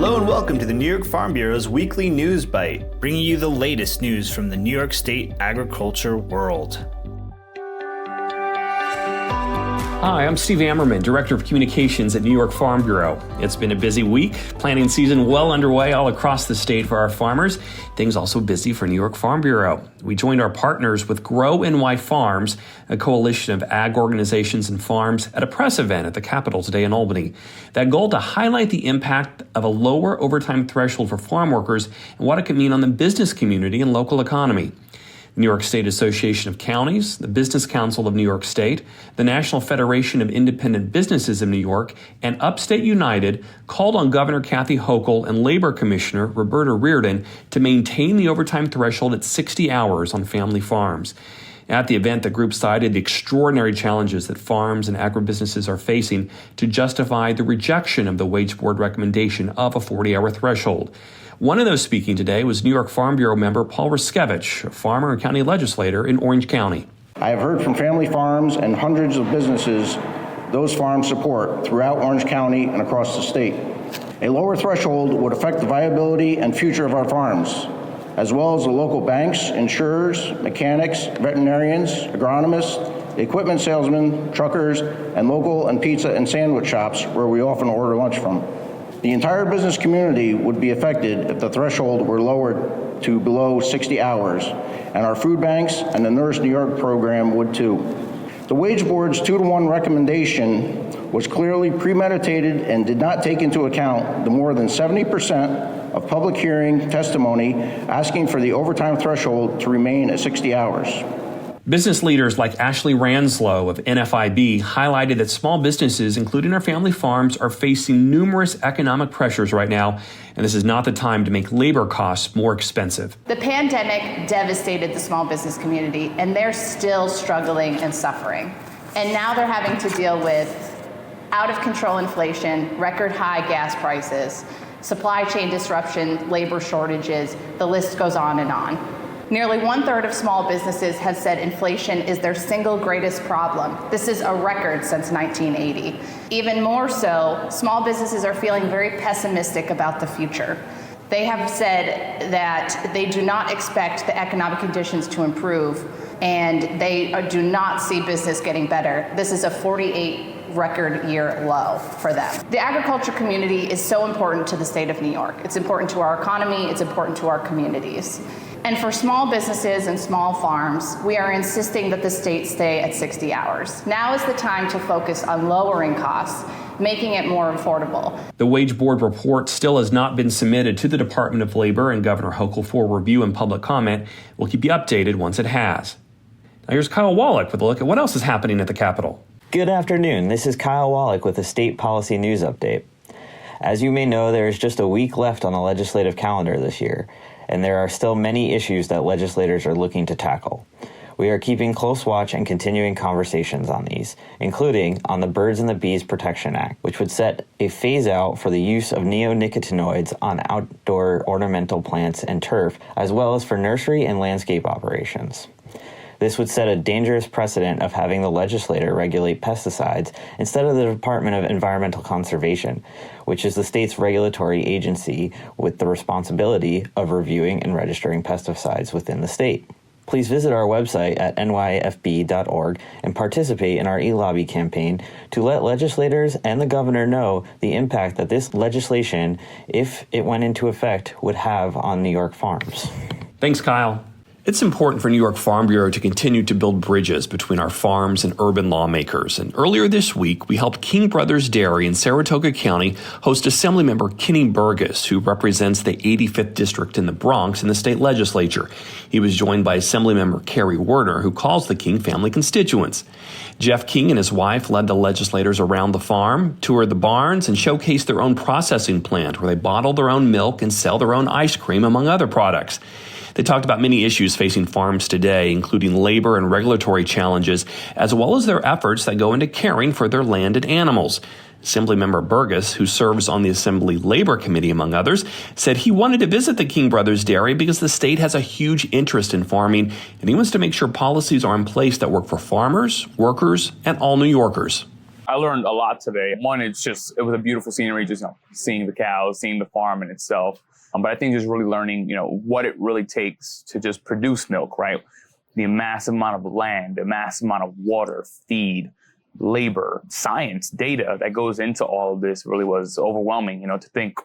Hello and welcome to the New York Farm Bureau's weekly news bite, bringing you the latest news from the New York State agriculture world. Hi, I'm Steve Ammerman, Director of Communications at New York Farm Bureau. It's been a busy week, planting season well underway all across the state for our farmers. Things also busy for New York Farm Bureau. We joined our partners with Grow NY Farms, a coalition of ag organizations and farms, at a press event at the Capitol today in Albany. That goal to highlight the impact of a lower overtime threshold for farm workers and what it could mean on the business community and local economy. The New York State Association of Counties, the Business Council of New York State, the National Federation of Independent Businesses of New York, and Upstate United called on Governor Kathy Hochul and Labor Commissioner Roberta Reardon to maintain the overtime threshold at 60 hours on family farms. At the event, the group cited the extraordinary challenges that farms and agribusinesses are facing to justify the rejection of the Wage Board recommendation of a 40-hour threshold. One of those speaking today was New York Farm Bureau member Paul Ruskevich, a farmer and county legislator in Orange County. I have heard from family farms and hundreds of businesses those farms support throughout Orange County and across the state. A lower threshold would affect the viability and future of our farms, as well as the local banks, insurers, mechanics, veterinarians, agronomists, equipment salesmen, truckers, and local and pizza and sandwich shops where we often order lunch from. The entire business community would be affected if the threshold were lowered to below 60 hours, and our food banks and the Nourish New York program would too. The Wage Board's 2-to-1 recommendation was clearly premeditated and did not take into account the more than 70% of public hearing testimony asking for the overtime threshold to remain at 60 hours. Business leaders like Ashley Ranslow of NFIB highlighted that small businesses, including our family farms, are facing numerous economic pressures right now, and this is not the time to make labor costs more expensive. The pandemic devastated the small business community, and they're still struggling and suffering. And now they're having to deal with out-of-control inflation, record-high gas prices, supply chain disruption, labor shortages, the list goes on and on. Nearly 1/3 of small businesses have said inflation is their single greatest problem. This is a record since 1980. Even more so, small businesses are feeling very pessimistic about the future. They have said that they do not expect the economic conditions to improve, and they do not see business getting better. This is a 48 record year low for them. The agriculture community is so important to the state of New York. It's important to our economy, it's important to our communities. And for small businesses and small farms, we are insisting that the state stay at 60 hours. Now is the time to focus on lowering costs, making it more affordable. The Wage Board report still has not been submitted to the Department of Labor and Governor Hochul for review and public comment. We'll keep you updated once it has. Now here's Kyle Wallach with a look at what else is happening at the Capitol. Good afternoon. This is Kyle Wallach with a State Policy News Update. As you may know, there is just a week left on the legislative calendar this year, and there are still many issues that legislators are looking to tackle. We are keeping close watch and continuing conversations on these, including on the Birds and the Bees Protection Act, which would set a phase-out for the use of neonicotinoids on outdoor ornamental plants and turf, as well as for nursery and landscape operations. This would set a dangerous precedent of having the legislature regulate pesticides instead of the Department of Environmental Conservation, which is the state's regulatory agency with the responsibility of reviewing and registering pesticides within the state. Please visit our website at nyfb.org and participate in our e-lobby campaign to let legislators and the governor know the impact that this legislation, if it went into effect, would have on New York farms. Thanks, Kyle. It's important for New York Farm Bureau to continue to build bridges between our farms and urban lawmakers. And earlier this week, we helped King Brothers Dairy in Saratoga County host Assemblymember Kenny Burgos, who represents the 85th District in the Bronx in the state legislature. He was joined by Assemblymember Carrie Werner, who calls the King family constituents. Jeff King and his wife led the legislators around the farm, toured the barns, and showcased their own processing plant where they bottle their own milk and sell their own ice cream, among other products. They talked about many issues facing farms today, including labor and regulatory challenges, as well as their efforts that go into caring for their land and animals. Assemblymember Burgos, who serves on the Assembly Labor Committee, among others, said he wanted to visit the King Brothers Dairy because the state has a huge interest in farming, and he wants to make sure policies are in place that work for farmers, workers, and all New Yorkers. I learned a lot today. One, it was a beautiful scenery, just seeing the cows, seeing the farm in itself. But I think just really learning, what it really takes to just produce milk, right? The massive amount of land, the massive amount of water, feed, labor, science, data that goes into all of this really was overwhelming, to think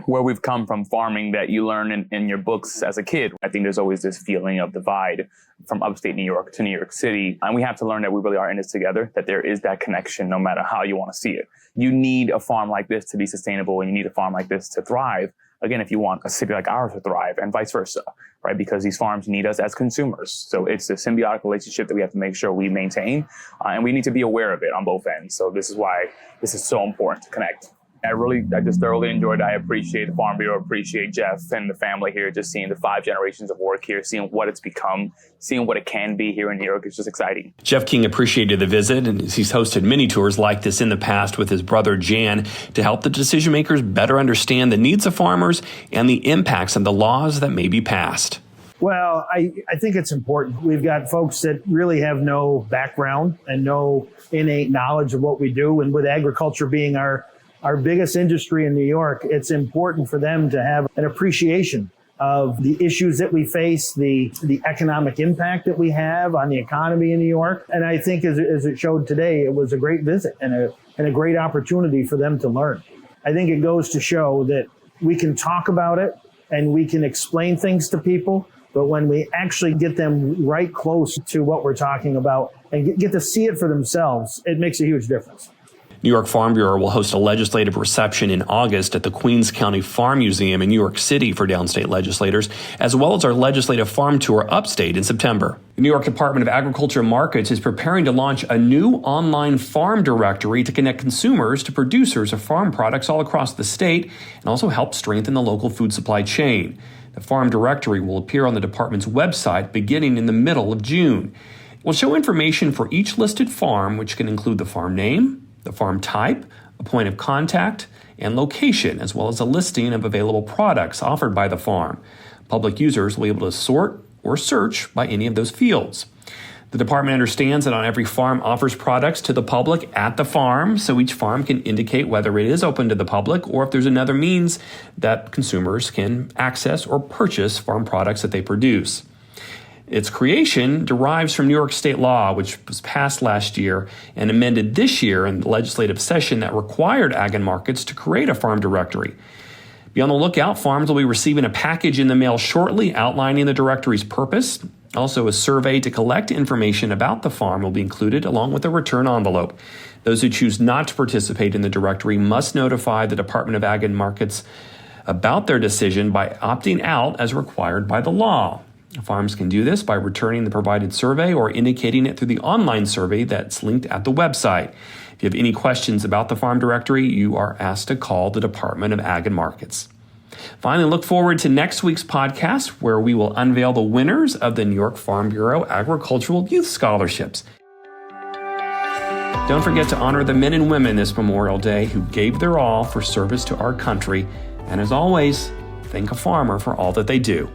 where we've come from farming that you learn in your books as a kid. I think there's always this feeling of divide from upstate New York to New York City. And we have to learn that we really are in this together, that there is that connection no matter how you want to see it. You need a farm like this to be sustainable, and you need a farm like this to thrive. Again, if you want a city like ours to thrive, and vice versa, right? Because these farms need us as consumers. So it's a symbiotic relationship that we have to make sure we maintain, and we need to be aware of it on both ends. So this is why this is so important to connect. I just thoroughly enjoyed it. I appreciate the Farm Bureau, appreciate Jeff and the family here, just seeing the 5 generations of work here, seeing what it's become, seeing what it can be here in New York. It's just exciting. Jeff King appreciated the visit, and he's hosted many tours like this in the past with his brother Jan to help the decision makers better understand the needs of farmers and the impacts of the laws that may be passed. Well, I think it's important. We've got folks that really have no background and no innate knowledge of what we do. And with agriculture being our biggest industry in New York, it's important for them to have an appreciation of the issues that we face, the economic impact that we have on the economy in New York. And I think as it showed today, it was a great visit and a great opportunity for them to learn. I think it goes to show that we can talk about it and we can explain things to people, but when we actually get them right close to what we're talking about and get to see it for themselves, it makes a huge difference. New York Farm Bureau will host a legislative reception in August at the Queens County Farm Museum in New York City for downstate legislators, as well as our legislative farm tour upstate in September. The New York Department of Agriculture and Markets is preparing to launch a new online farm directory to connect consumers to producers of farm products all across the state and also help strengthen the local food supply chain. The farm directory will appear on the department's website beginning in the middle of June. It will show information for each listed farm, which can include the farm name, the farm type, a point of contact, and location, as well as a listing of available products offered by the farm. Public users will be able to sort or search by any of those fields. The department understands that not every farm offers products to the public at the farm, so each farm can indicate whether it is open to the public or if there's another means that consumers can access or purchase farm products that they produce. Its creation derives from New York state law, which was passed last year and amended this year in the legislative session that required ag and markets to create a farm directory. Be on the lookout. Farms will be receiving a package in the mail shortly outlining the directory's purpose. Also, a survey to collect information about the farm will be included along with a return envelope. Those who choose not to participate in the directory must notify the Department of Ag and Markets about their decision by opting out as required by the law. Farms can do this by returning the provided survey or indicating it through the online survey that's linked at the website. If you have any questions about the farm directory, you are asked to call the Department of Ag and Markets. Finally, look forward to next week's podcast where we will unveil the winners of the New York Farm Bureau Agricultural Youth Scholarships. Don't forget to honor the men and women this Memorial Day who gave their all for service to our country. And as always, thank a farmer for all that they do.